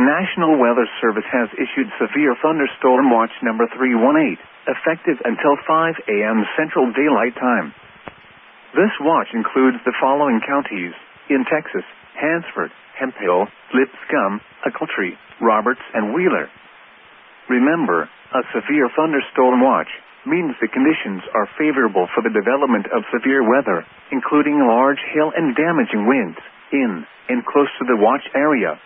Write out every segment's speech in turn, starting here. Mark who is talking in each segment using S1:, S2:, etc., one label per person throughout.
S1: National Weather Service has issued Severe Thunderstorm Watch number 318, effective until 5 a.m. Central Daylight Time. This watch includes the following counties in Texas: Hansford, Hemphill, Lipscomb, Ochiltree, Roberts, and Wheeler. Remember, a severe thunderstorm watch means the conditions are favorable for the development of severe weather, including large hail and damaging winds in and close to the watch area.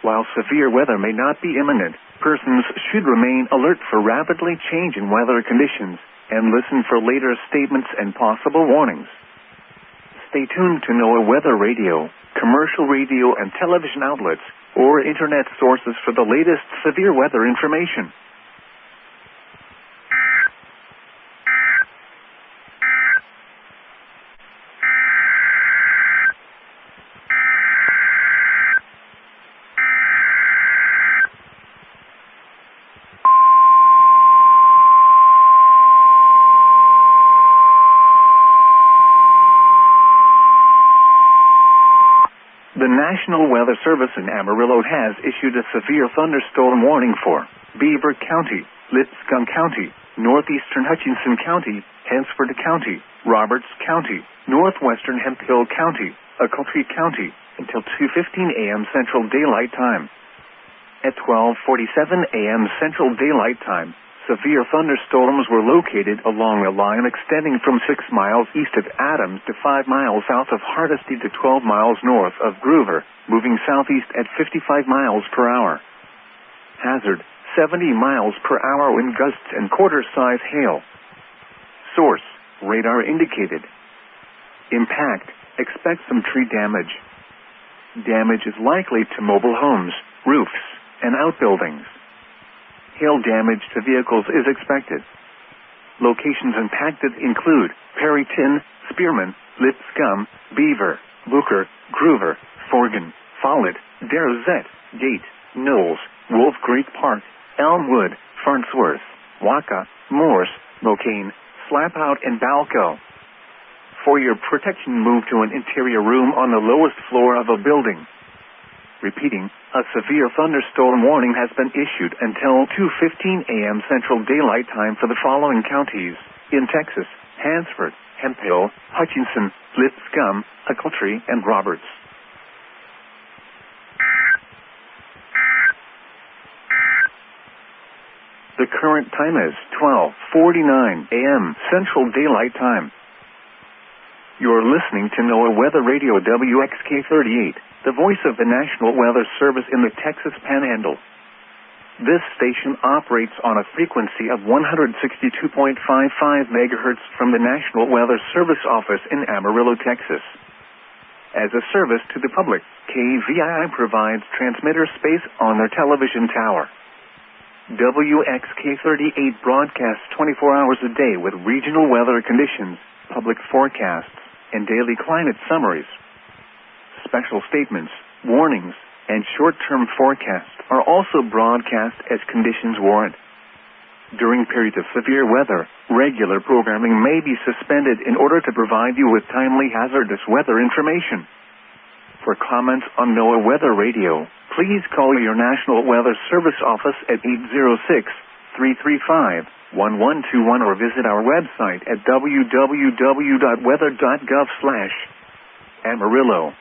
S1: While severe weather may not be imminent, persons should remain alert for rapidly changing weather conditions and listen for later statements and possible warnings. Stay tuned to NOAA Weather Radio, commercial radio and television outlets, or internet sources for the latest severe weather information. The National Weather Service in Amarillo has issued a severe thunderstorm warning for Beaver County, Lipscomb County, Northeastern Hutchinson County, Hansford County, Roberts County, Northwestern Hemphill County, Ochiltree County, until 2:15 a.m. Central Daylight Time. At 12:47 a.m. Central Daylight Time, severe thunderstorms were located along a line extending from 6 miles east of Adams to 5 miles south of Hardesty to 12 miles north of Groover, moving southeast at 55 miles per hour. Hazard: 70 miles per hour wind gusts and quarter-size hail. Source: radar indicated. Impact: expect some tree damage. Damage is likely to mobile homes, roofs, and outbuildings. Hail damage to vehicles is expected. Locations impacted include Perryton, Spearman, Lipscomb, Beaver, Booker, Groover, Forgan, Follett, Darozette, Gate, Knowles, Wolf Creek Park, Elmwood, Farnsworth, Waka, Morse, Mokane, Slapout, and Balco. For your protection, move to an interior room on the lowest floor of a building. Repeating, a severe thunderstorm warning has been issued until 2:15 a.m. Central Daylight Time for the following counties in Texas: Hansford, Hemphill, Hutchinson, Lipscomb, Ochiltree, and Roberts. The current time is 12:49 a.m. Central Daylight Time. You're listening to NOAA Weather Radio WXK-38, the voice of the National Weather Service in the Texas Panhandle. This station operates on a frequency of 162.55 megahertz from the National Weather Service office in Amarillo, Texas. As a service to the public, KVII provides transmitter space on their television tower. WXK-38 broadcasts 24 hours a day with regional weather conditions, public forecasts, and daily climate summaries. Special statements, warnings, and short-term forecasts are also broadcast as conditions warrant. During periods of severe weather, regular programming may be suspended in order to provide you with timely hazardous weather information. For comments on NOAA Weather Radio, please call your National Weather Service office at 806-335-1121 or visit our website at www.weather.gov/Amarillo.